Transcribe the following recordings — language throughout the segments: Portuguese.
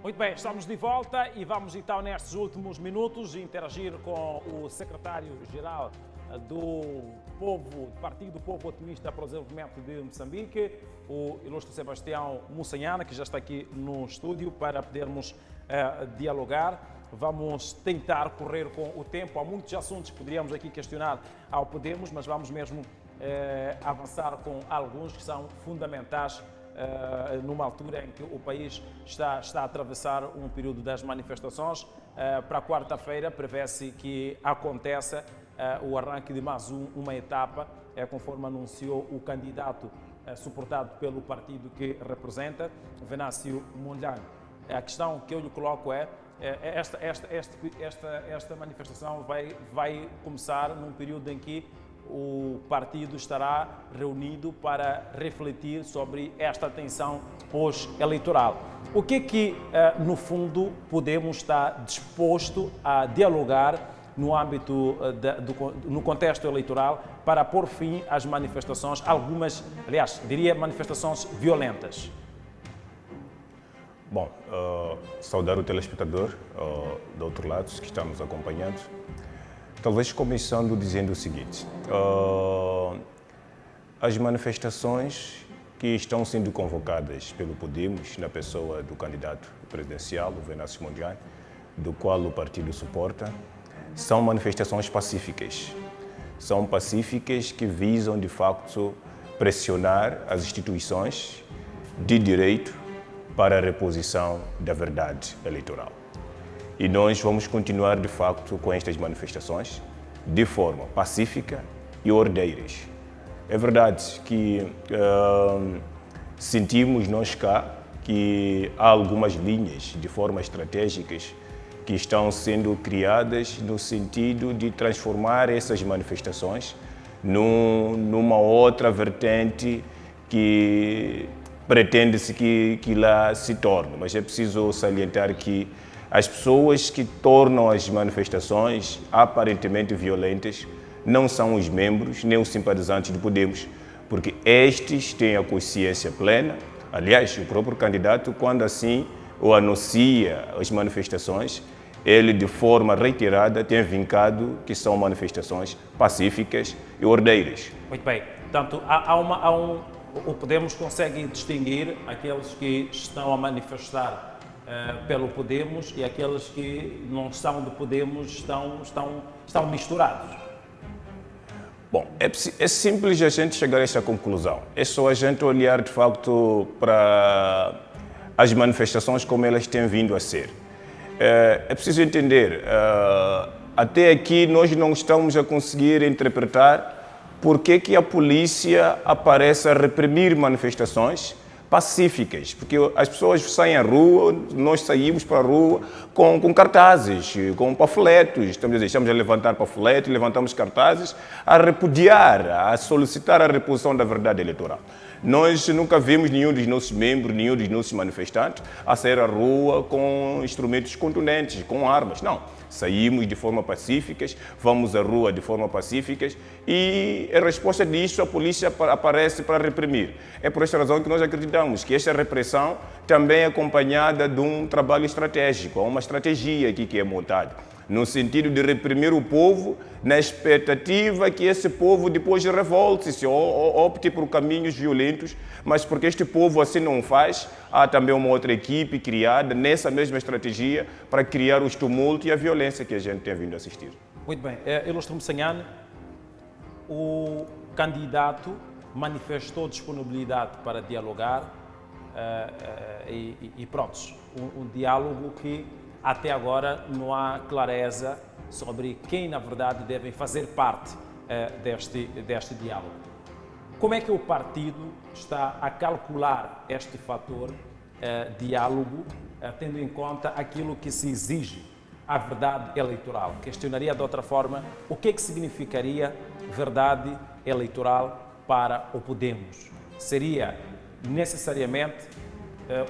Muito bem, estamos de volta e vamos então nestes últimos minutos interagir com o secretário-geral do Partido Povo Otimista para o Desenvolvimento de Moçambique, o ilustre Sebastião Mussanhana, que já está aqui no estúdio para podermos dialogar. Vamos tentar correr com o tempo. Há muitos assuntos que poderíamos aqui questionar ao Podemos, mas vamos mesmo avançar com alguns que são fundamentais numa altura em que o país está a atravessar um período das manifestações. Para quarta-feira prevê-se que aconteça o arranque de mais uma etapa, conforme anunciou o candidato suportado pelo partido que representa, Venâncio Mondlane. A questão que eu lhe coloco esta manifestação vai começar num período em que o partido estará reunido para refletir sobre esta tensão pós-eleitoral. O que no fundo, Podemos estar disposto a dialogar no âmbito, no contexto eleitoral para pôr fim às manifestações, algumas, aliás, diria manifestações violentas? Bom, saudar o telespectador do outro lado, que está nos acompanhando. Talvez começando dizendo o seguinte, as manifestações que estão sendo convocadas pelo Podemos, na pessoa do candidato presidencial, o Venâncio Mondlane, do qual o partido suporta, são manifestações pacíficas. São pacíficas que visam, de facto, pressionar as instituições de direito para a reposição da verdade eleitoral. E nós vamos continuar, de facto, com estas manifestações de forma pacífica e ordeiras. É verdade que sentimos nós cá que há algumas linhas de forma estratégicas que estão sendo criadas no sentido de transformar essas manifestações numa outra vertente que pretende-se que lá se torne. Mas é preciso salientar que as pessoas que tornam as manifestações aparentemente violentas não são os membros nem os simpatizantes do Podemos, porque estes têm a consciência plena. Aliás, o próprio candidato, quando assim o anuncia as manifestações, ele de forma reiterada tem vincado que são manifestações pacíficas e ordeiras. Muito bem. Portanto, o Podemos consegue distinguir aqueles que estão a manifestar pelo Podemos e aqueles que não são do Podemos estão misturados? Bom, é simples a gente chegar a essa conclusão. É só a gente olhar, de facto, para as manifestações como elas têm vindo a ser. É preciso entender, até aqui nós não estamos a conseguir interpretar por que a polícia aparece a reprimir manifestações pacíficas, porque as pessoas saem à rua, nós saímos para a rua com cartazes, com panfletos, estamos a levantar panfletos, levantamos cartazes, a repudiar, a solicitar a reposição da verdade eleitoral. Nós nunca vimos nenhum dos nossos membros, nenhum dos nossos manifestantes a sair à rua com instrumentos contundentes, com armas, não. Saímos de forma pacífica, vamos à rua de forma pacífica e, em resposta disso, a polícia aparece para reprimir. É por esta razão que nós acreditamos que esta repressão também é acompanhada de um trabalho estratégico, uma estratégia aqui que é montada, no sentido de reprimir o povo, na expectativa que esse povo depois revolte-se ou opte por caminhos violentos, mas porque este povo assim não faz, há também uma outra equipe criada nessa mesma estratégia para criar os tumultos e a violência que a gente tem vindo a assistir. Muito bem. Ilustre Mussanhana, o candidato manifestou disponibilidade para dialogar e pronto, um diálogo que até agora não há clareza sobre quem, na verdade, deve fazer parte deste diálogo. Como é que o partido está a calcular este fator diálogo, tendo em conta aquilo que se exige, a verdade eleitoral? Questionaria de outra forma, o que significaria verdade eleitoral para o Podemos? Seria necessariamente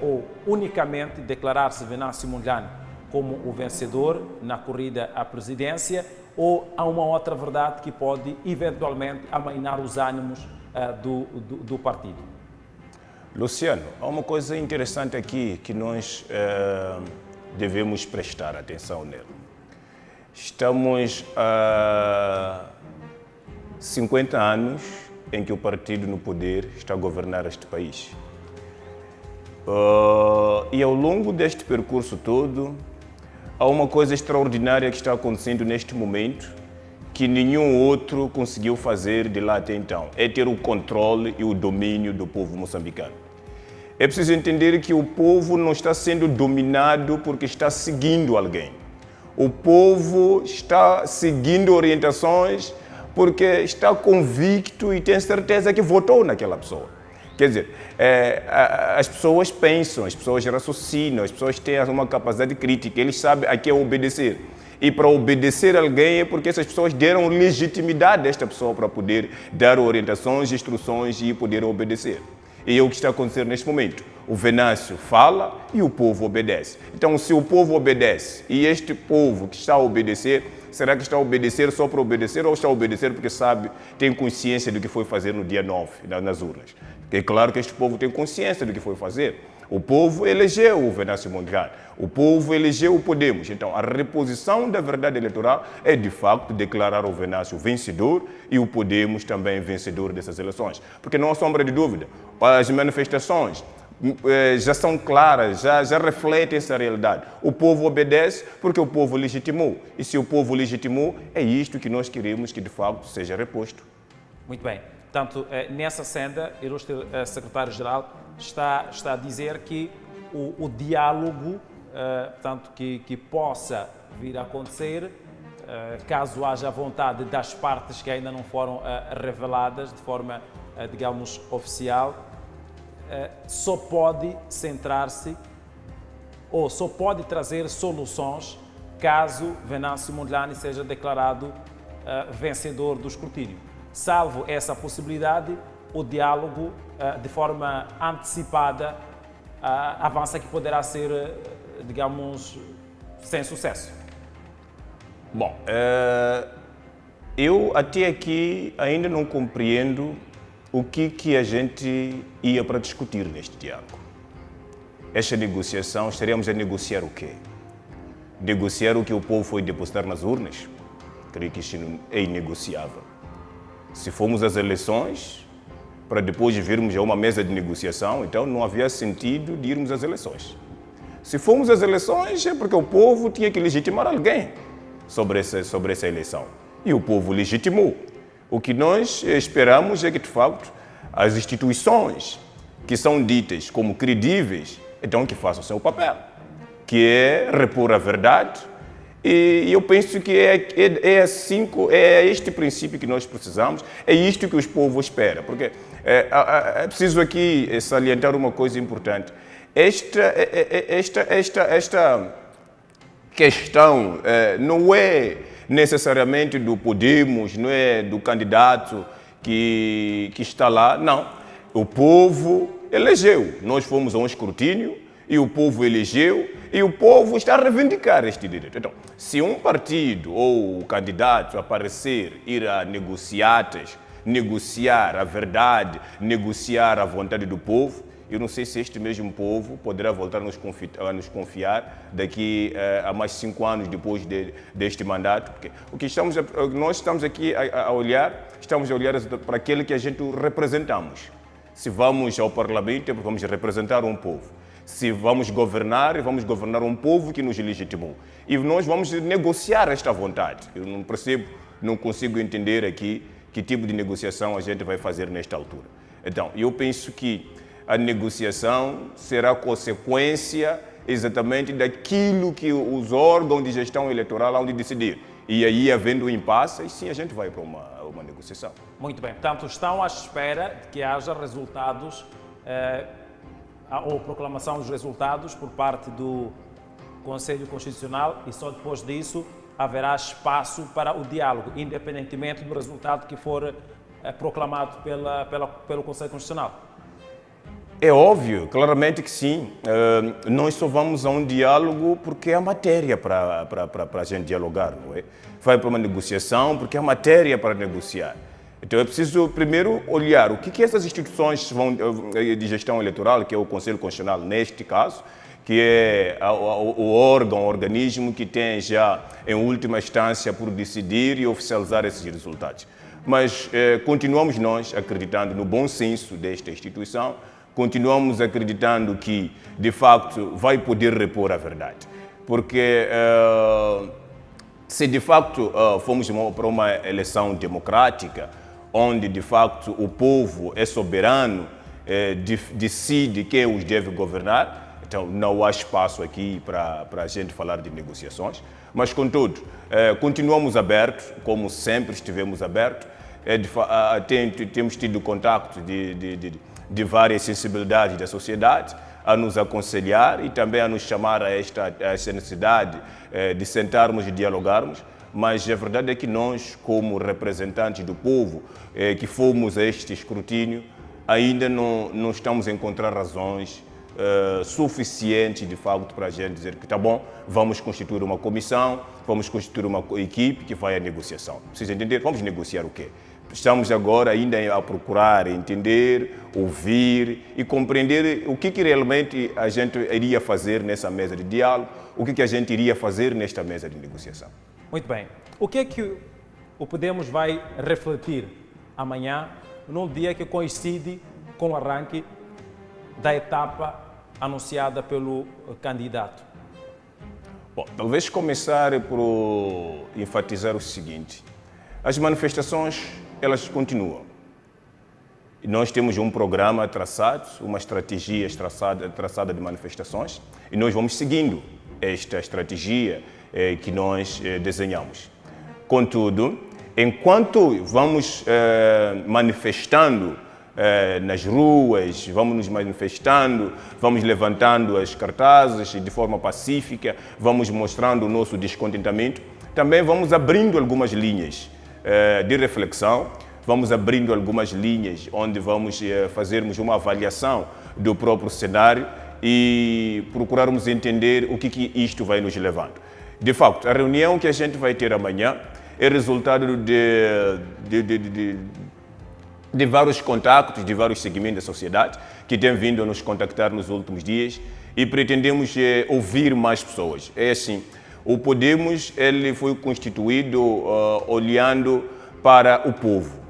ou unicamente declarar-se Venâncio Mondlane como o vencedor na corrida à presidência, ou há uma outra verdade que pode eventualmente amainar os ânimos do partido? Luciano, há uma coisa interessante aqui que nós devemos prestar atenção nela. Estamos há 50 anos em que o partido no poder está a governar este país. E ao longo deste percurso todo, há uma coisa extraordinária que está acontecendo neste momento que nenhum outro conseguiu fazer de lá até então. É ter o controle e o domínio do povo moçambicano. É preciso entender que o povo não está sendo dominado porque está seguindo alguém. O povo está seguindo orientações porque está convicto e tem certeza que votou naquela pessoa. Quer dizer, as pessoas pensam, as pessoas raciocinam, as pessoas têm uma capacidade crítica, eles sabem a quem obedecer. E para obedecer alguém é porque essas pessoas deram legitimidade a esta pessoa para poder dar orientações, instruções e poder obedecer. E é o que está acontecendo neste momento. O Venâncio fala e o povo obedece. Então, se o povo obedece e este povo que está a obedecer, será que está a obedecer só para obedecer ou está a obedecer porque sabe, tem consciência do que foi fazer no dia 9, nas urnas? É claro que este povo tem consciência do que foi fazer. O povo elegeu o Venâncio Mondlane, o povo elegeu o Podemos. Então, a reposição da verdade eleitoral é, de facto, declarar o Venâncio vencedor e o Podemos também vencedor dessas eleições. Porque não há sombra de dúvida, as manifestações já são claras, já refletem essa realidade. O povo obedece porque o povo legitimou. E se o povo legitimou, é isto que nós queremos que, de facto, seja reposto. Muito bem. Portanto, nessa senda, o ilustre secretário-geral está a dizer que o diálogo, portanto, que possa vir a acontecer, caso haja vontade das partes que ainda não foram reveladas de forma, digamos, oficial, só pode centrar-se ou só pode trazer soluções caso Venâncio Mondlane seja declarado vencedor do escrutínio. Salvo essa possibilidade, o diálogo, de forma antecipada, avança que poderá ser, digamos, sem sucesso. Bom, eu até aqui ainda não compreendo o que a gente ia para discutir neste diálogo. Esta negociação, estaríamos a negociar o quê? Negociar o que o povo foi depositar nas urnas? Creio que isto é inegociável. Se formos às eleições, para depois virmos a uma mesa de negociação, então não havia sentido de irmos às eleições. Se formos às eleições, é porque o povo tinha que legitimar alguém sobre essa eleição. E o povo legitimou. O que nós esperamos é que, de facto, as instituições que são ditas como credíveis, então que façam o seu papel, que é repor a verdade. E eu penso que é este princípio que nós precisamos, é isto que os povos esperam, porque é preciso aqui salientar uma coisa importante. Esta questão não é necessariamente do Podemos, não é do candidato que está lá, não. O povo elegeu, nós fomos a um escrutínio e o povo elegeu e o povo está a reivindicar este direito. Então, se um partido ou o candidato aparecer, ir a negociar a verdade, negociar a vontade do povo, eu não sei se este mesmo povo poderá voltar a nos confiar daqui a mais 5 anos depois deste mandato. Porque nós estamos aqui a olhar, para aquele que a gente representamos. Se vamos ao Parlamento, é porque vamos representar um povo. Se vamos governar um povo que nos legitimou. E nós vamos negociar esta vontade. Eu não percebo, não consigo entender aqui que tipo de negociação a gente vai fazer nesta altura. Então, eu penso que a negociação será consequência exatamente daquilo que os órgãos de gestão eleitoral hão de decidir. E aí, havendo um impasse, sim, a gente vai para uma negociação. Muito bem. Portanto, estão à espera de que haja resultados ou proclamação dos resultados por parte do Conselho Constitucional e só depois disso haverá espaço para o diálogo, independentemente do resultado que for proclamado pelo Conselho Constitucional. É óbvio, claramente que sim. Nós só vamos a um diálogo porque há matéria para a gente dialogar, não é? Vai para uma negociação porque há matéria para negociar. Então é preciso primeiro olhar o que essas instituições de gestão eleitoral, que é o Conselho Constitucional neste caso, que é o órgão, o organismo que tem já, em última instância, por decidir e oficializar esses resultados. Mas continuamos nós acreditando no bom senso desta instituição, continuamos acreditando que, de facto, vai poder repor a verdade. Porque se, de facto, formos para uma eleição democrática, onde, de facto, o povo é soberano, decide quem os deve governar, então não há espaço aqui para a gente falar de negociações. Mas, contudo, continuamos abertos, como sempre estivemos abertos. Temos tido contacto de várias sensibilidades da sociedade a nos aconselhar e também a nos chamar a esta necessidade de sentarmos e dialogarmos. Mas a verdade é que nós, como representantes do povo, que fomos a este escrutínio, ainda não estamos a encontrar razões suficientes, de facto, para a gente dizer que está bom, vamos constituir uma comissão, vamos constituir uma equipe que vai à negociação. Vocês entenderam? Vamos negociar o quê? Estamos agora ainda a procurar entender, ouvir e compreender o que realmente a gente iria fazer nessa mesa de diálogo, o que a gente iria fazer nesta mesa de negociação. Muito bem. O que é que o Podemos vai refletir amanhã, num dia que coincide com o arranque da etapa anunciada pelo candidato? Bom, talvez começar por enfatizar o seguinte: as manifestações, elas continuam. E nós temos um programa traçado, uma estratégia traçada de manifestações, e nós vamos seguindo esta estratégia que nós desenhamos. Contudo, enquanto vamos manifestando nas ruas, vamos nos manifestando, vamos levantando as cartazes de forma pacífica, vamos mostrando o nosso descontentamento, também vamos abrindo algumas linhas de reflexão, vamos abrindo algumas linhas onde vamos fazermos uma avaliação do próprio cenário e procurarmos entender o que isto vai nos levando. De facto, a reunião que a gente vai ter amanhã é resultado de vários contactos, de vários segmentos da sociedade que têm vindo a nos contactar nos últimos dias e pretendemos ouvir mais pessoas. É assim, o Podemos ele foi constituído olhando para o povo.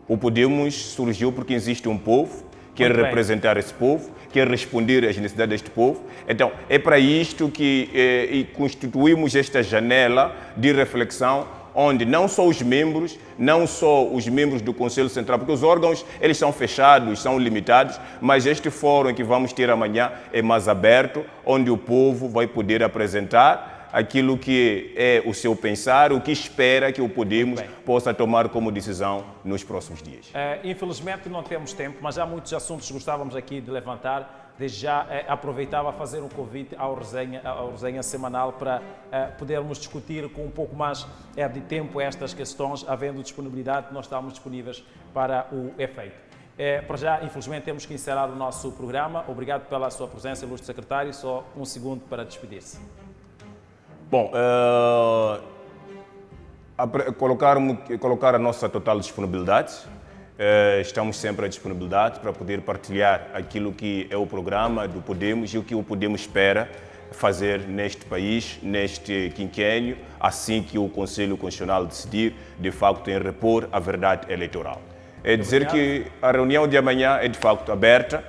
O Podemos surgiu porque existe um povo, quer representar esse povo, quer responder às necessidades deste povo. Então, é para isto que constituímos esta janela de reflexão, onde não só os membros do Conselho Central, porque os órgãos eles são fechados, são limitados, mas este fórum que vamos ter amanhã é mais aberto, onde o povo vai poder apresentar aquilo que é o seu pensar, o que espera que o Podemos possa tomar como decisão nos próximos dias. Infelizmente não temos tempo, mas há muitos assuntos que gostávamos aqui de levantar. Desde já aproveitava a fazer um convite à resenha semanal para podermos discutir com um pouco mais de tempo estas questões, havendo disponibilidade, nós estamos disponíveis para o efeito. Para já, infelizmente, temos que encerrar o nosso programa. Obrigado pela sua presença, ilustre secretário. Só um segundo para despedir-se. Bom, colocar a nossa total disponibilidade. Estamos sempre à disponibilidade para poder partilhar aquilo que é o programa do Podemos e o que o Podemos espera fazer neste país, neste quinquênio, assim que o Conselho Constitucional decidir, de facto, em repor a verdade eleitoral. É dizer que a reunião de amanhã é, de facto, aberta.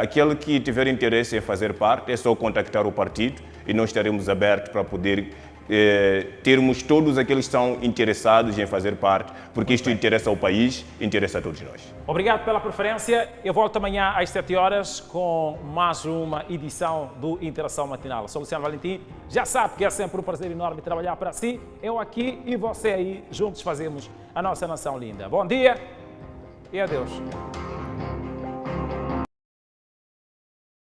Aquele que tiver interesse em fazer parte, é só contactar o partido e nós estaremos abertos para poder termos todos aqueles que estão interessados em fazer parte, porque isto interessa ao país, interessa a todos nós. Obrigado pela preferência. Eu volto amanhã às 7 horas com mais uma edição do Interação Matinal. Sou Luciano Valentim. Já sabe que é sempre um prazer enorme trabalhar para si. Eu aqui e você aí, juntos fazemos a nossa nação linda. Bom dia e adeus.